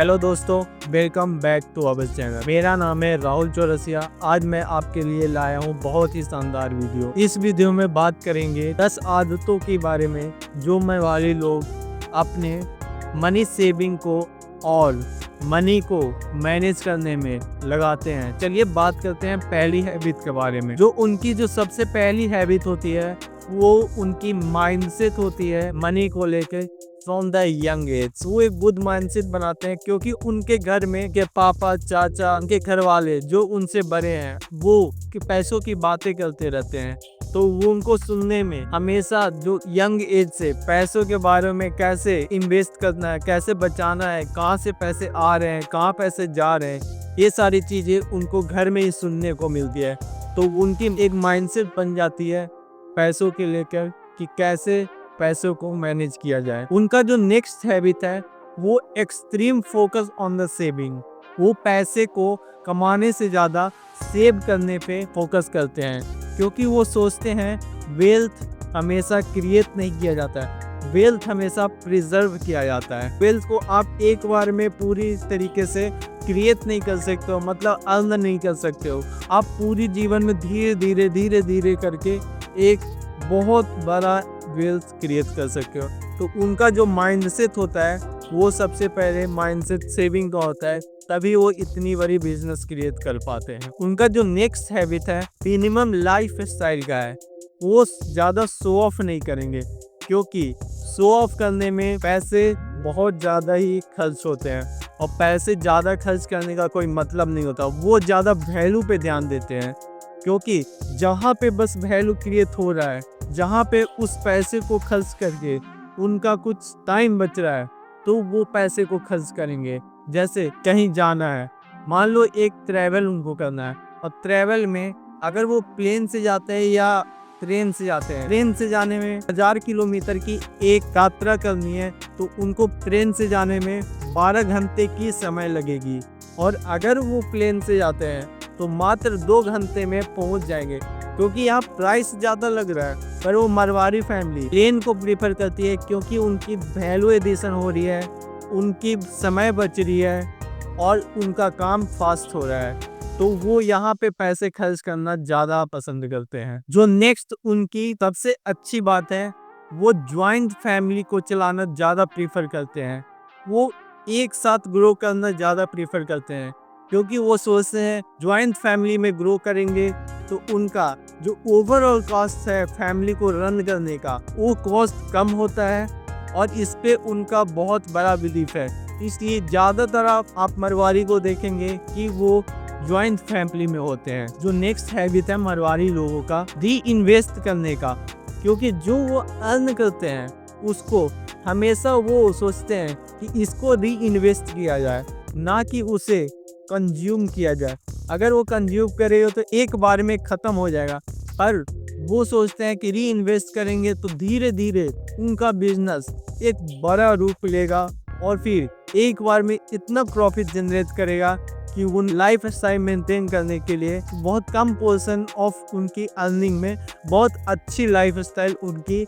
Hello दोस्तों, welcome back to our channel. मेरा नाम है राहुल चौरसिया। आज मैं आपके लिए लाया हूँ बहुत ही शानदार वीडियो। इस वीडियो में बात करेंगे 10 आदतों के बारे में जो मरवाड़ी लोग अपने मनी सेविंग को और मनी को मैनेज करने में लगाते हैं। चलिए बात करते हैं पहली हैबिट के बारे में। जो उनकी सबसे पहली हैबिट होती है वो उनकी माइंडसेट होती है मनी को लेकर फ्रॉम द यंग एज। वो एक गुड माइंडसेट बनाते हैं क्योंकि उनके घर में के पापा चाचा उनके घर वाले जो उनसे बड़े हैं वो पैसों की बातें करते रहते हैं, तो वो उनको सुनने में हमेशा जो यंग एज से पैसों के बारे में कैसे इन्वेस्ट करना है, कैसे बचाना है, कहाँ से पैसे आ रहे हैं, कहाँ पैसे जा रहे हैं, ये सारी चीज़ें उनको घर में ही सुनने को मिलती है। तो उनकी एक माइंडसेट बन जाती है पैसों के लेकर कि कैसे पैसों को मैनेज किया जाए। उनका जो नेक्स्ट हैबिट है वो extreme focus on the saving. वो पैसे को कमाने से ज़्यादा सेव करने पे फोकस करते हैं क्योंकि वो सोचते हैं वेल्थ हमेशा क्रिएट नहीं किया जाता है, वेल्थ हमेशा प्रिजर्व किया जाता है। वेल्थ को आप एक बार में पूरी तरीके से क्रिएट नहीं कर सकते हो, मतलब अर्न नहीं कर सकते हो। आप पूरी जीवन में धीरे धीरे करके एक बहुत बड़ा वेल्थ क्रिएट कर सकते हो। तो उनका जो माइंडसेट होता है वो सबसे पहले माइंडसेट सेविंग का होता है, तभी वो इतनी बड़ी बिजनेस क्रिएट कर पाते हैं। उनका जो नेक्स्ट हैबिट है मिनिमम लाइफ स्टाइल का है। वो ज़्यादा शो ऑफ नहीं करेंगे क्योंकि शो ऑफ करने में पैसे बहुत ज़्यादा ही खर्च होते हैं और पैसे ज़्यादा खर्च करने का कोई मतलब नहीं होता। वो ज़्यादा वैल्यू पे ध्यान देते हैं क्योंकि जहाँ पे बस वैल्यू क्रिएट हो रहा है, जहाँ पे उस पैसे को खर्च करके उनका कुछ टाइम बच रहा है तो वो पैसे को खर्च करेंगे। जैसे कहीं जाना है, मान लो एक ट्रैवल उनको करना है और ट्रैवल में अगर वो प्लेन से जाते हैं या ट्रेन से जाते हैं, ट्रेन से जाने में 1000 किलोमीटर की एक यात्रा करनी है तो उनको ट्रेन से जाने में 12 घंटे की समय लगेगी और अगर वो प्लेन से जाते हैं तो मात्र 2 घंटे में पहुंच जाएंगे क्योंकि यहाँ प्राइस ज़्यादा लग रहा है। पर वो मरवाड़ी फैमिली प्लेन को प्रीफर करती है क्योंकि उनकी वैल्यू एडिशन हो रही है, उनकी समय बच रही है और उनका काम फास्ट हो रहा है, तो वो यहाँ पे पैसे खर्च करना ज़्यादा पसंद करते हैं। जो नेक्स्ट उनकी सबसे अच्छी बात है वो ज्वाइंट फैमिली को चलाना ज़्यादा प्रीफर करते हैं। वो एक साथ ग्रो करना ज़्यादा प्रीफर करते हैं क्योंकि वो सोचते हैं ज्वाइंट फैमिली में ग्रो करेंगे तो उनका जो ओवरऑल कॉस्ट है फैमिली को रन करने का वो कॉस्ट कम होता है और इस पे उनका बहुत बड़ा बिलीफ है। इसलिए ज़्यादातर आप मरवाड़ी को देखेंगे कि वो ज्वाइंट फैमिली में होते हैं। जो नेक्स्ट हैबिट है मरवाड़ी लोगों का री इन्वेस्ट करने का, क्योंकि जो वो अर्न करते हैं उसको हमेशा वो सोचते हैं कि इसको री इन्वेस्ट किया जाए, ना कि उसे कंज्यूम किया जाए। अगर वो कंज्यूम करे तो एक बार में ख़त्म हो जाएगा, पर वो सोचते हैं कि री इन्वेस्ट करेंगे तो धीरे धीरे उनका बिजनेस एक बड़ा रूप लेगा और फिर एक बार में इतना प्रॉफिट जनरेट करेगा कि उन लाइफ स्टाइल मेंटेन करने के लिए बहुत कम पोर्शन ऑफ उनकी अर्निंग में बहुत अच्छी लाइफ स्टाइल उनकी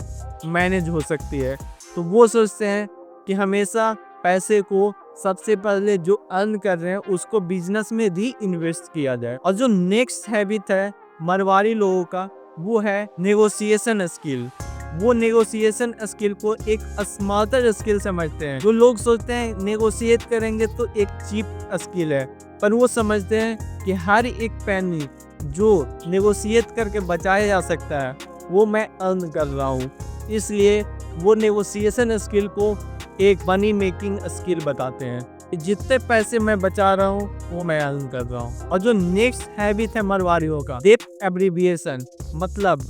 मैनेज हो सकती है। तो वो सोचते हैं कि हमेशा पैसे को सबसे पहले जो अर्न कर रहे हैं उसको बिजनेस में री इन्वेस्ट किया जाए। और जो नेक्स्ट हैबिट है मरवाड़ी लोगों का वो है नेगोशिएशन स्किल। वो नेगोशिएशन स्किल को एक स्मार्टर स्किल समझते हैं। जो लोग सोचते हैं नेगोशिएट करेंगे तो एक चीप स्किल है, पर वो समझते हैं कि हर एक पैनी जो नेगोशिएट करके बचाया जा सकता है वो मैं अर्न कर रहा हूँ। इसलिए वो नेगोशिएशन स्किल को एक मनी मेकिंग स्किल बताते हैं कि जितने पैसे मैं बचा रहा हूँ वो मैं अर्न कर रहा हूँ। और जो नेक्स्ट हैबिट है मरवाड़ियों का डेब्ट एब्रिविएशन, मतलब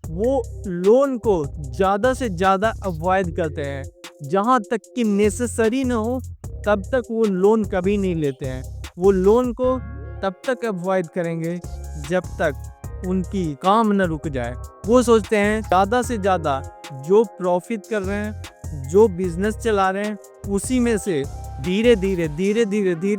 वो लोन को ज़्यादा से ज़्यादा अवॉइड करते हैं। जहाँ तक कि नेसेसरी ना हो तब तक वो लोन कभी नहीं लेते हैं। वो लोन को तब तक अवॉइड करेंगे जब तक उनकी काम न रुक जाए। वो सोचते हैं ज़्यादा से ज़्यादा जो प्रॉफिट कर रहे हैं, जो बिजनेस चला रहे हैं, उसी में से धीरे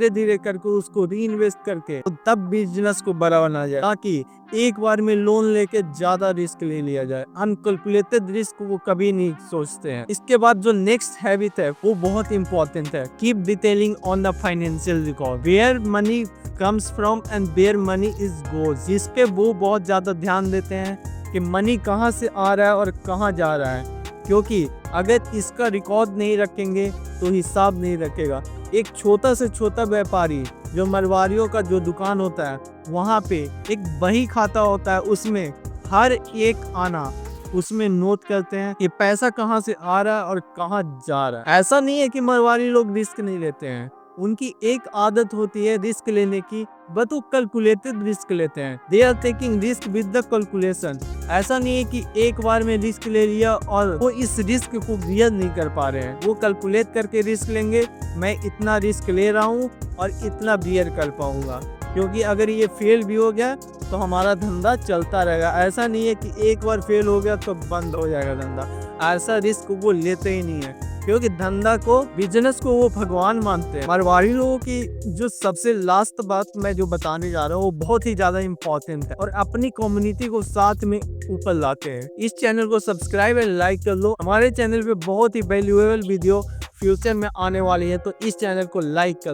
धीरे करके उसको री इन्वेस्ट करके तो तब बिजनेस को बड़ा बना जाए, ताकि एक बार में लोन लेके ज्यादा रिस्क ले लिया जाए। अनकैलकुलेटेड रिस्क वो कभी नहीं सोचते हैं। इसके बाद जो नेक्स्ट हैबिट है वो बहुत इंपॉर्टेंट है। Keep detailing on the financial record, where money comes from and where money is goes. इस पे वो बहुत ज्यादा ध्यान देते हैं कि मनी कहाँ से आ रहा है और कहाँ जा रहा है, क्योंकि अगर इसका रिकॉर्ड नहीं रखेंगे तो हिसाब नहीं रखेगा। एक छोटा से छोटा व्यापारी जो मरवारियों का जो दुकान होता है वहाँ पे एक बही खाता होता है, उसमें हर एक आना उसमें नोट करते हैं कि पैसा कहाँ से आ रहा है और कहाँ जा रहा है। ऐसा नहीं है कि मरवारी लोग रिस्क नहीं लेते हैं, उनकी एक आदत होती है रिस्क लेने की, बट वो कैलकुलेटेड रिस्क लेते हैं। They are taking risk with the calculation. ऐसा नहीं है कि एक बार में रिस्क ले लिया और वो इस रिस्क को बियर नहीं कर पा रहे हैं। वो कैलकुलेट करके रिस्क लेंगे, मैं इतना रिस्क ले रहा हूँ और इतना बियर कर पाऊंगा, क्योंकि अगर ये फेल भी हो गया तो हमारा धंधा चलता रहेगा। ऐसा नहीं है कि एक बार फेल हो गया तो बंद हो जाएगा धंधा। ऐसा रिस्क वो लेते ही नहीं है, क्योंकि धंधा को, बिजनेस को वो भगवान मानते हैं। मारवाड़ी लोगों की जो सबसे लास्ट बात मैं जो बताने जा रहा हूँ वो बहुत ही ज्यादा इंपॉर्टेंट है और अपनी कम्युनिटी को साथ में ऊपर लाते हैं। इस चैनल को सब्सक्राइब एंड लाइक कर लो। हमारे चैनल पे बहुत ही वैल्यूएबल वीडियो फ्यूचर में आने वाली है, तो इस चैनल को लाइक कर